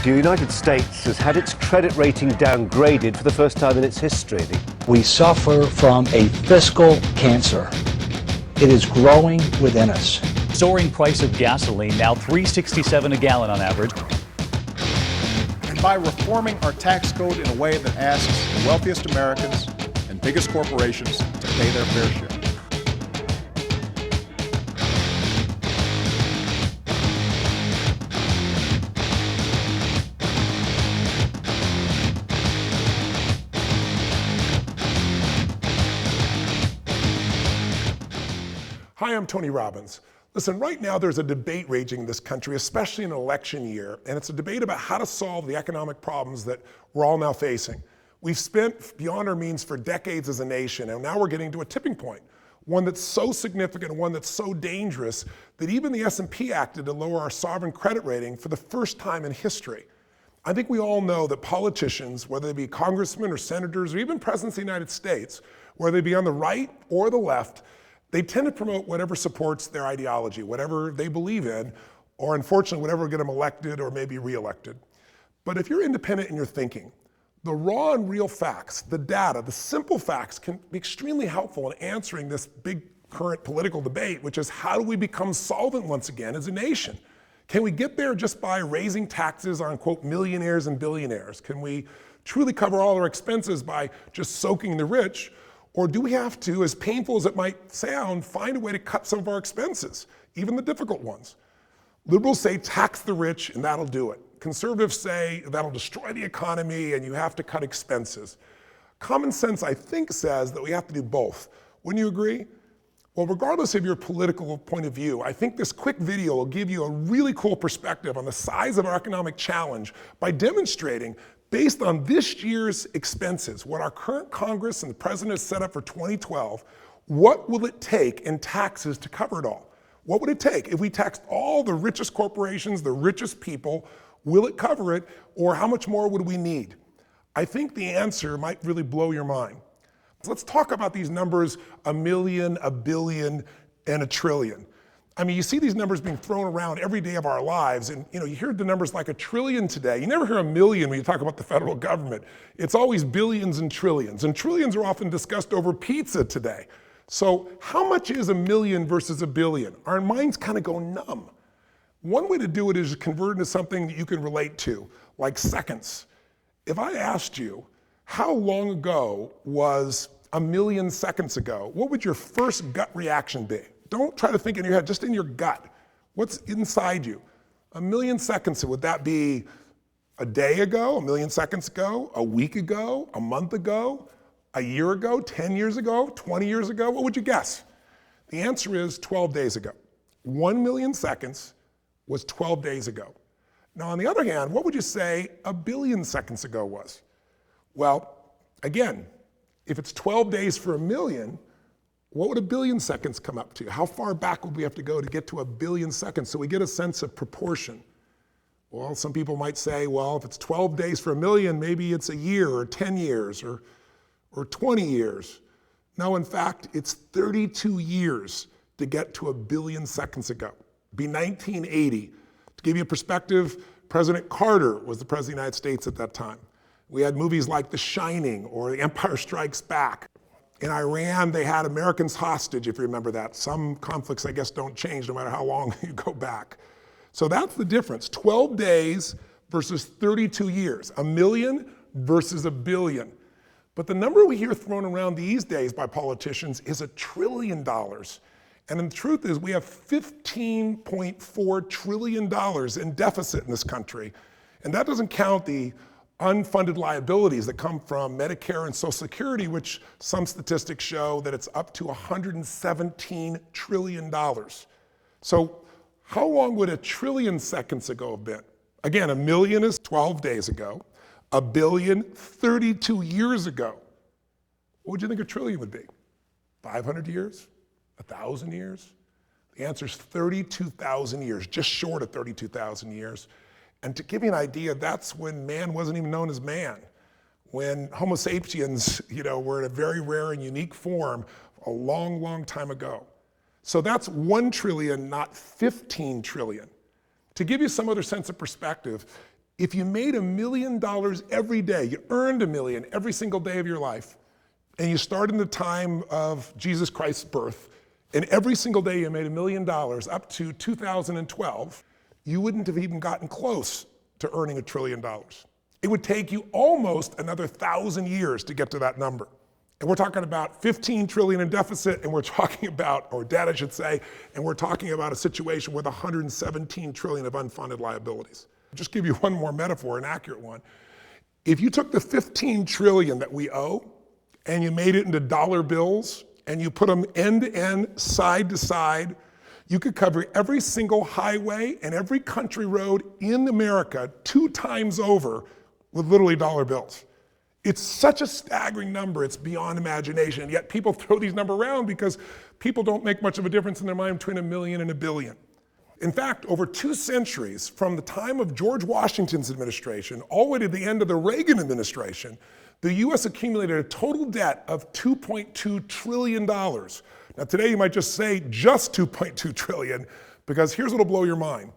The United States has had its credit rating downgraded for the first time in its history. We suffer from a fiscal cancer. It is growing within us. Soaring price of gasoline, now $3.67 a gallon on average. And by reforming our tax code in a way that asks the wealthiest Americans and biggest corporations to pay their fair share. Hi, I'm Tony Robbins. Listen, right now there's a debate raging in this country, especially in an election year, and it's a debate about how to solve the economic problems that we're all now facing. We've spent beyond our means for decades as a nation, and now we're getting to a tipping point, one that's so significant and one that's so dangerous that even the S&P acted to lower our sovereign credit rating for the first time in history. I think we all know that politicians, whether they be congressmen or senators or even presidents of the United States, whether they be on the right or the left, they tend to promote whatever supports their ideology, whatever they believe in, or unfortunately, whatever will get them elected or maybe reelected. But if you're independent in your thinking, the raw and real facts, the data, the simple facts can be extremely helpful in answering this big current political debate, which is how do we become solvent once again as a nation? Can we get there just by raising taxes on, quote, millionaires and billionaires? Can we truly cover all our expenses by just soaking the rich? Or do we have to, as painful as it might sound, find a way to cut some of our expenses, even the difficult ones? Liberals say tax the rich and that'll do it. Conservatives say that'll destroy the economy and you have to cut expenses. Common sense, I think, says that we have to do both. Wouldn't you agree? Well, regardless of your political point of view, I think this quick video will give you a really cool perspective on the size of our economic challenge by demonstrating, based on this year's expenses, what our current Congress and the President has set up for 2012, what will it take in taxes to cover it all? What would it take? If we taxed all the richest corporations, the richest people, will it cover it, or how much more would we need? I think the answer might really blow your mind. So let's talk about these numbers, 1 million, 1 billion, and 1 trillion. I mean, you see these numbers being thrown around every day of our lives, and you hear the numbers like 1 trillion today. You never hear 1 million when you talk about the federal government. It's always billions and trillions are often discussed over pizza today. So how much is 1 million versus 1 billion? Our minds kind of go numb. One way to do it is to convert into something that you can relate to, like seconds. If I asked you, how long ago was 1 million seconds ago, what would your first gut reaction be? Don't try to think in your head, just in your gut. What's inside you? 1 million seconds, would that be a day ago, 1 million seconds ago, a week ago, a month ago, a year ago, 10 years ago, 20 years ago? What would you guess? The answer is 12 days ago. 1 million seconds was 12 days ago. Now, on the other hand, what would you say 1 billion seconds ago was? Well, again, if it's 12 days for 1 million, what would 1 billion seconds come up to? How far back would we have to go to get to 1 billion seconds so we get a sense of proportion? Well, some people might say, well, if it's 12 days for 1 million, maybe it's a year or 10 years or 20 years. No, in fact, it's 32 years to get to 1 billion seconds ago. It'd be 1980. To give you a perspective, President Carter was the President of the United States at that time. We had movies like The Shining or The Empire Strikes Back. In Iran, they had Americans hostage, if you remember that. Some conflicts, I guess, don't change no matter how long you go back. So that's the difference, 12 days versus 32 years, 1 million versus 1 billion. But the number we hear thrown around these days by politicians is $1 trillion. And the truth is we have $15.4 trillion in deficit in this country. And that doesn't count the unfunded liabilities that come from Medicare and Social Security, which some statistics show that it's up to $117 trillion. So how long would 1 trillion seconds ago have been? Again, 1 million is 12 days ago, 1 billion, 32 years ago. What would you think 1 trillion would be? 500 years? 1,000 years? The answer is 32,000 years, just short of 32,000 years. And to give you an idea, that's when man wasn't even known as man. When Homo sapiens, were in a very rare and unique form a long, long time ago. So that's 1 trillion, not 15 trillion. To give you some other sense of perspective, If you made $1 million every day, you earned $1 million every single day of your life, and you start in the time of Jesus Christ's birth, and every single day you made $1 million up to 2012, you wouldn't have even gotten close to earning $1 trillion. It would take you almost another 1,000 years to get to that number. And we're talking about 15 trillion in deficit, and we're talking about, or debt I should say, and we're talking about a situation with 117 trillion of unfunded liabilities. I'll just give you one more metaphor, an accurate one. If you took the 15 trillion that we owe, and you made it into dollar bills, and you put them end to end, side to side, you could cover every single highway and every country road in America 2 times over with literally dollar bills. It's such a staggering number, it's beyond imagination, and yet people throw these numbers around because people don't make much of a difference in their mind between $1 million and $1 billion. In fact, over 2 centuries, from the time of George Washington's administration all the way to the end of the Reagan administration, the US accumulated a total debt of $2.2 trillion. Now today you might just say just $2.2 trillion, because here's what'll blow your mind.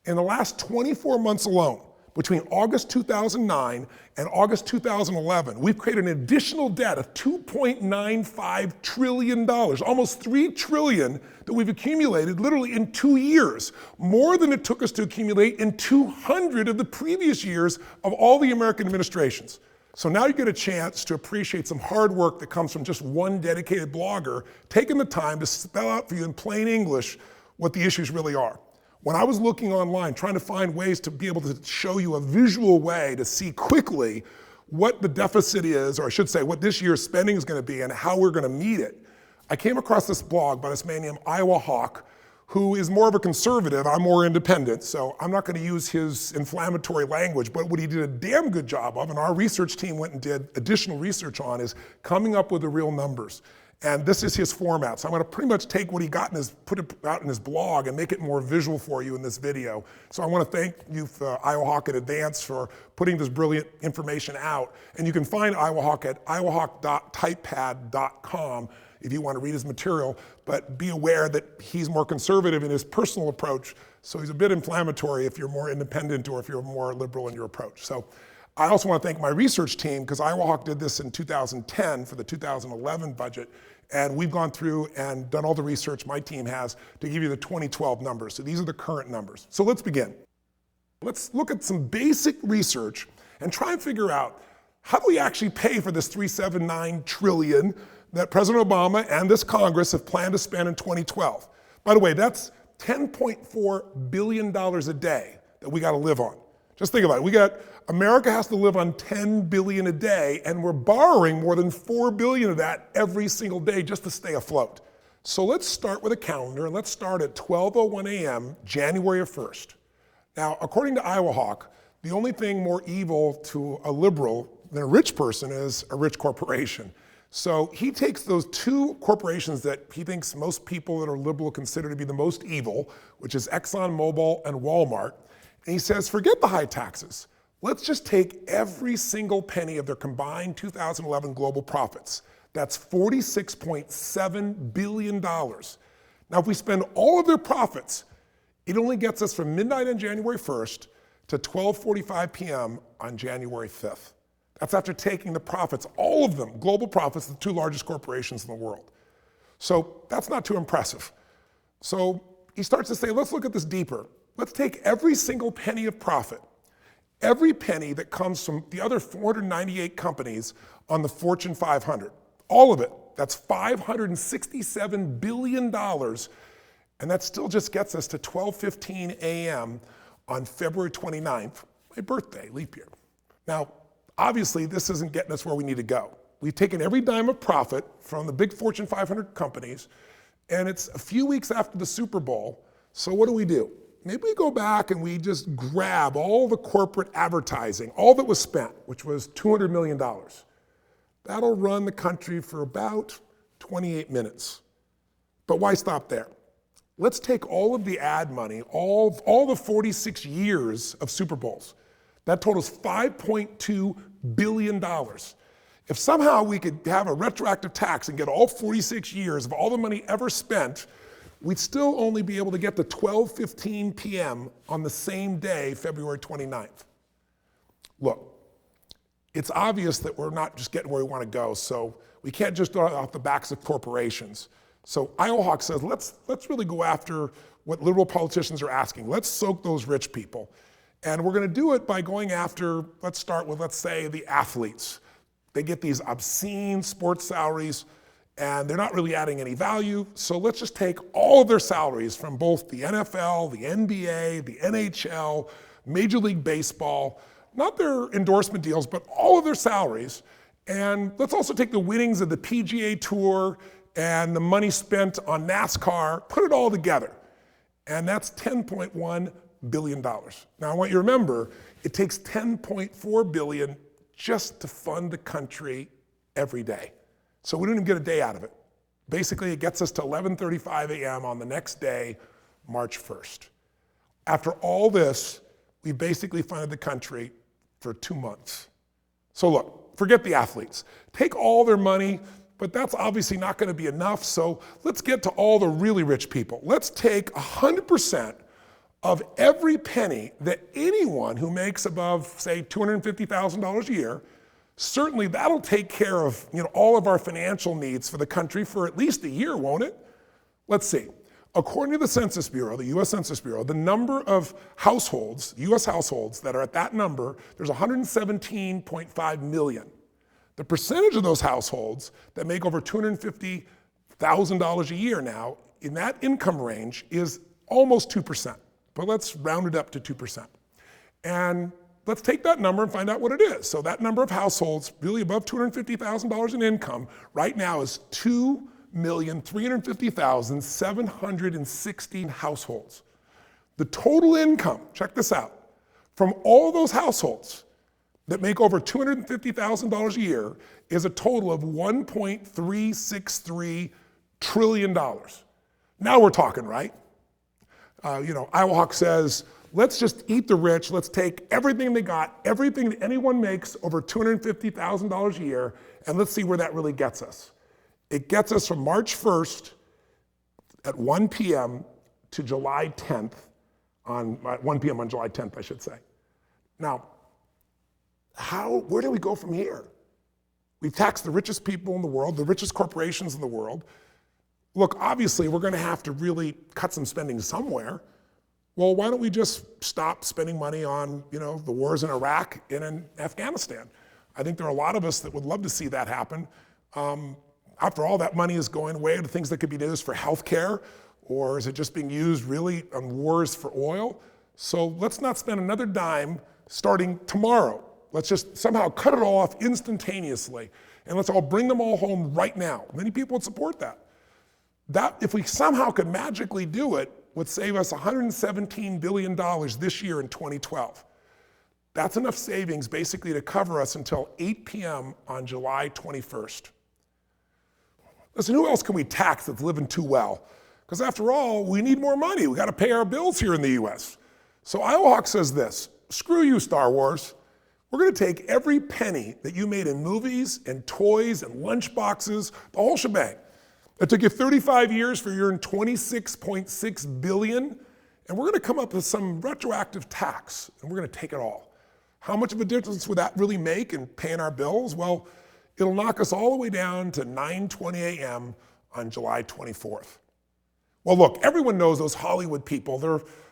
In the last 24 months alone, between August 2009 and August 2011, we've created an additional debt of $2.95 trillion, almost $3 trillion that we've accumulated literally in 2 years, more than it took us to accumulate in 200 of the previous years of all the American administrations. So now you get a chance to appreciate some hard work that comes from just one dedicated blogger taking the time to spell out for you in plain English what the issues really are. When I was looking online, trying to find ways to be able to show you a visual way to see quickly what the deficit is, or I should say what this year's spending is going to be and how we're going to meet it, I came across this blog by this man named Iowa Hawk, who is more of a conservative. I'm more independent, so I'm not going to use his inflammatory language, but what he did a damn good job of, and our research team went and did additional research on, is coming up with the real numbers. And this is his format. So I'm going to pretty much take what he got in his, put it out in his blog and make it more visual for you in this video. So I want to thank you, Iowa Hawk, in advance for putting this brilliant information out. And you can find Iowa Hawk at iowahawk.typepad.com if you want to read his material. But be aware that he's more conservative in his personal approach. So he's a bit inflammatory if you're more independent or if you're more liberal in your approach. So I also want to thank my research team, because Iowa Hawk did this in 2010 for the 2011 budget. And we've gone through and done all the research my team has to give you the 2012 numbers. So these are the current numbers. So let's begin. Let's look at some basic research and try and figure out, how do we actually pay for this $379 trillion that President Obama and this Congress have planned to spend in 2012? By the way, that's $10.4 billion a day that we got to live on. Just think about it. America has to live on $10 billion a day, and we're borrowing more than $4 billion of that every single day just to stay afloat. So let's start with a calendar, and let's start at 12:01 a.m., January 1st. Now, according to Iowa Hawk, the only thing more evil to a liberal than a rich person is a rich corporation. So he takes those 2 corporations that he thinks most people that are liberal consider to be the most evil, which is ExxonMobil and Walmart, and he says, forget the high taxes. Let's just take every single penny of their combined 2011 global profits. That's $46.7 billion. Now, if we spend all of their profits, it only gets us from midnight on January 1st to 12:45 p.m. on January 5th. That's after taking the profits, all of them, global profits, the 2 largest corporations in the world. So that's not too impressive. So he starts to say, let's look at this deeper. Let's take every single penny of profit, every penny that comes from the other 498 companies on the Fortune 500, all of it. That's $567 billion, and that still just gets us to 12:15 a.m. on February 29th, my birthday, leap year. Now, obviously, this isn't getting us where we need to go. We've taken every dime of profit from the big Fortune 500 companies, and it's a few weeks after the Super Bowl, so what do? Maybe we go back and we just grab all the corporate advertising, all that was spent, which was $200 million. That'll run the country for about 28 minutes. But why stop there? Let's take all of the ad money, all the 46 years of Super Bowls. That totals $5.2 billion. If somehow we could have a retroactive tax and get all 46 years of all the money ever spent, we'd still only be able to get to 12:15 p.m. on the same day, February 29th. Look, it's obvious that we're not just getting where we want to go, so we can't just do it off the backs of corporations. So Iowa Hawk says, let's really go after what liberal politicians are asking. Let's soak those rich people. And we're going to do it by going after, let's start with, let's say, the athletes. They get these obscene sports salaries, and they're not really adding any value. So let's just take all of their salaries from both the NFL, the NBA, the NHL, Major League Baseball, not their endorsement deals, but all of their salaries. And let's also take the winnings of the PGA Tour and the money spent on NASCAR, put it all together. And that's $10.1 billion. Now I want you to remember, it takes $10.4 billion just to fund the country every day. So we don't even get a day out of it. Basically, it gets us to 11:35 a.m. on the next day, March 1st. After all this, we basically funded the country for 2 months. So look, forget the athletes. Take all their money, but that's obviously not going to be enough, so let's get to all the really rich people. Let's take 100% of every penny that anyone who makes above, say, $250,000 a year, certainly that'll take care of all of our financial needs for the country for at least a year, won't it? Let's see. According to the Census Bureau, the US Census Bureau, the number of households, US households that are at that number, there's 117.5 million. The percentage of those households that make over $250,000 a year now in that income range is almost 2%, but let's round it up to 2%. And let's take that number and find out what it is. So that number of households really above $250,000 in income right now is 2,350,716 households. The total income, check this out, from all those households that make over $250,000 a year is a total of $1.363 trillion. Now we're talking, right? Iowa Hawk says, let's just eat the rich. Let's take everything they got, everything that anyone makes over $250,000 a year, and let's see where that really gets us. It gets us from March 1st at 1 p.m. to July 10th, at 1 p.m. on July 10th, I should say. Now, where do we go from here? We've taxed the richest people in the world, the richest corporations in the world. Look, obviously, we're going to have to really cut some spending somewhere. Well, why don't we just stop spending money on, the wars in Iraq and in Afghanistan? I think there are a lot of us that would love to see that happen. After all, that money is going away to things that could be used for healthcare, or is it just being used really on wars for oil? So let's not spend another dime starting tomorrow. Let's just somehow cut it all off instantaneously, and let's all bring them all home right now. Many people would support that. That, if we somehow could magically do it, would save us $117 billion this year in 2012. That's enough savings basically to cover us until 8 p.m. on July 21st. Listen, who else can we tax that's living too well? Because after all, we need more money. We got to pay our bills here in the US. So Iowa Hawk says this, screw you, Star Wars. We're going to take every penny that you made in movies and toys and lunchboxes, the whole shebang. It took you 35 years for you to earn $26.6 billion, and we're going to come up with some retroactive tax, and we're going to take it all. How much of a difference would that really make in paying our bills? Well, it'll knock us all the way down to 9:20 a.m. on July 24th. Well, look, everyone knows those Hollywood people.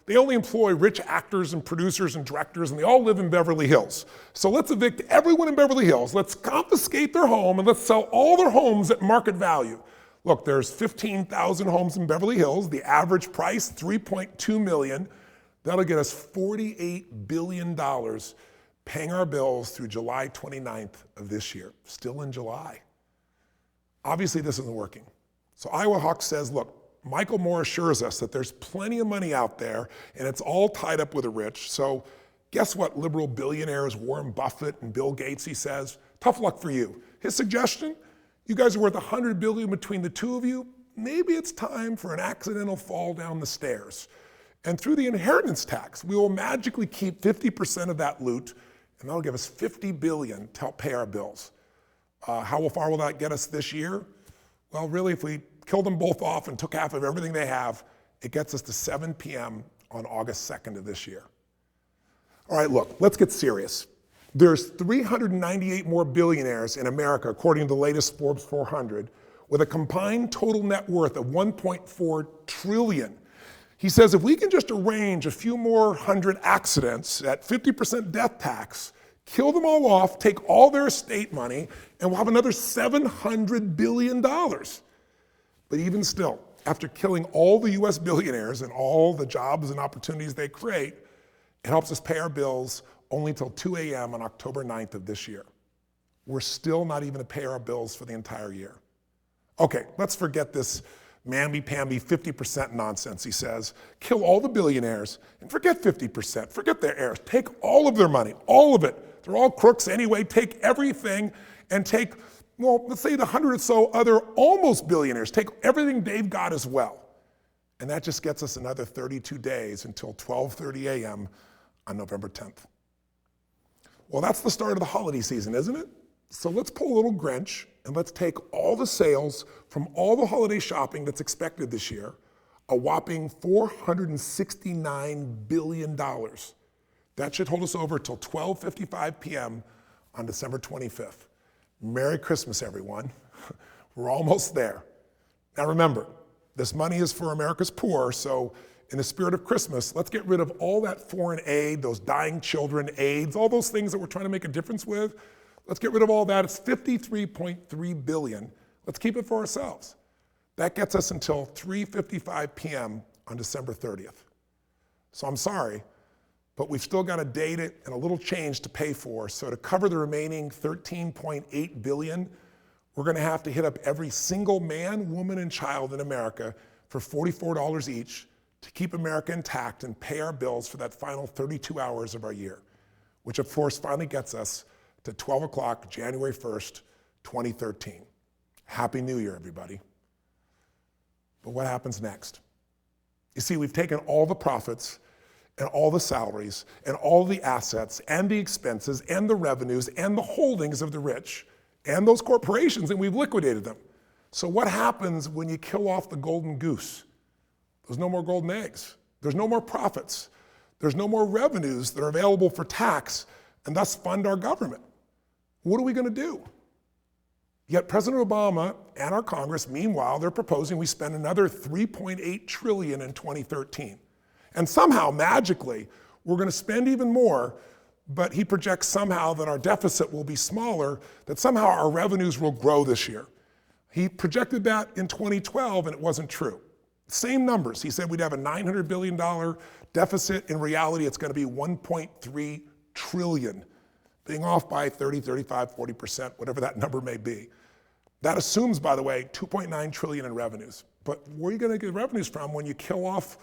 They only employ rich actors and producers and directors, and they all live in Beverly Hills. So let's evict everyone in Beverly Hills. Let's confiscate their home, and let's sell all their homes at market value. Look, there's 15,000 homes in Beverly Hills. The average price, $3.2 million. That'll get us $48 billion paying our bills through July 29th of this year. Still in July. Obviously, this isn't working. So Iowa Hawk says, look, Michael Moore assures us that there's plenty of money out there, and it's all tied up with the rich. So guess what, liberal billionaires, Warren Buffett and Bill Gates, he says, tough luck for you. His suggestion, you guys are worth $100 billion between the two of you. Maybe it's time for an accidental fall down the stairs. And through the inheritance tax, we will magically keep 50% of that loot, and that'll give us $50 billion to help pay our bills. How far will that get us this year? Well, really, if we killed them both off and took half of everything they have, it gets us to 7 p.m. on August 2nd of this year. All right, look, let's get serious. There's 398 more billionaires in America, according to the latest Forbes 400, with a combined total net worth of 1.4 trillion. He says if we can just arrange a few more hundred accidents at 50% death tax, kill them all off, take all their estate money, and we'll have another $700 billion. But even still, after killing all the US billionaires and all the jobs and opportunities they create, it helps us pay our bills only till 2 a.m. on October 9th of this year. We're still not even to pay our bills for the entire year. Okay, let's forget this mamby-pamby 50% nonsense, he says. Kill all the billionaires and forget 50%, forget their heirs. Take all of their money, all of it. They're all crooks anyway. Take everything and take, well, let's say the 100 or so other almost billionaires. Take everything they've got as well. And that just gets us another 32 days until 12:30 a.m. on November 10th. Well, that's the start of the holiday season, isn't it? So let's pull a little Grinch and let's take all the sales from all the holiday shopping that's expected this year, a whopping $469 billion. That should hold us over till 12:55 p.m. on December 25th. Merry Christmas, everyone. We're almost there. Now remember, this money is for America's poor, so in the spirit of Christmas, let's get rid of all that foreign aid, those dying children, AIDS, all those things that we're trying to make a difference with. Let's get rid of all that. It's $53.3 billion. Let's keep it for ourselves. That gets us until 3:55 p.m. on December 30th. So I'm sorry, but we've still got a date and a little change to pay for. So to cover the remaining $13.8 billion, we're going to have to hit up every single man, woman, and child in America for $44 each to keep America intact and pay our bills for that final 32 hours of our year, which of course finally gets us to 12 o'clock, January 1st, 2013. Happy New Year, everybody. But what happens next? You see, we've taken all the profits and all the salaries and all the assets and the expenses and the revenues and the holdings of the rich and those corporations, and we've liquidated them. So what happens when you kill off the golden goose? There's no more golden eggs. There's no more profits. There's no more revenues that are available for tax and thus fund our government. What are we going to do? Yet President Obama and our Congress, meanwhile, they're proposing we spend another $3.8 trillion in 2013. And somehow, magically, we're going to spend even more, but he projects somehow that our deficit will be smaller, that somehow our revenues will grow this year. He projected that in 2012, and it wasn't true. Same numbers. He said we'd have a $900 billion deficit. In reality, it's going to be $1.3 trillion, being off by 30, 35, 40%, whatever that number may be. That assumes, by the way, $2.9 trillion in revenues. But where are you going to get revenues from when you kill off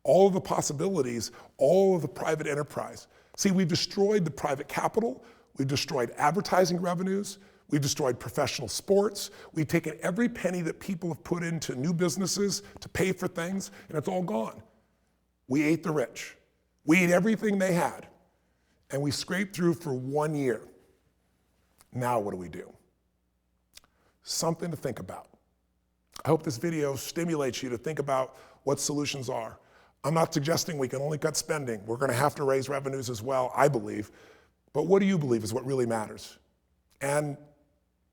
all of the possibilities, all of the private enterprise? See, we've destroyed the private capital, we've destroyed advertising revenues, we've destroyed professional sports, we've taken every penny that people have put into new businesses to pay for things, and it's all gone. We ate the rich. We ate everything they had, and we scraped through for 1 year. Now what do we do? Something to think about. I hope this video stimulates you to think about what solutions are. I'm not suggesting we can only cut spending. We're going to have to raise revenues as well, I believe. But what do you believe is what really matters? And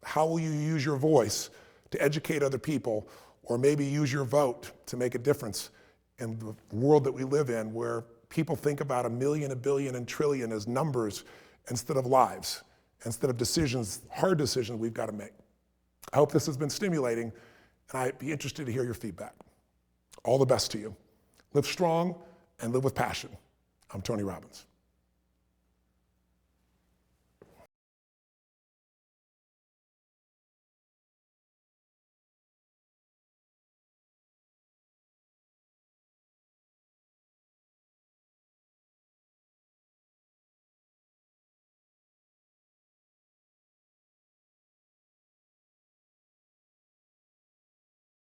how will you use your voice to educate other people, or maybe use your vote to make a difference in the world that we live in, where people think about a million, a billion, and trillion as numbers instead of lives, instead of decisions, hard decisions we've got to make. I hope this has been stimulating, and I'd be interested to hear your feedback. All the best to you. Live strong and live with passion. I'm Tony Robbins.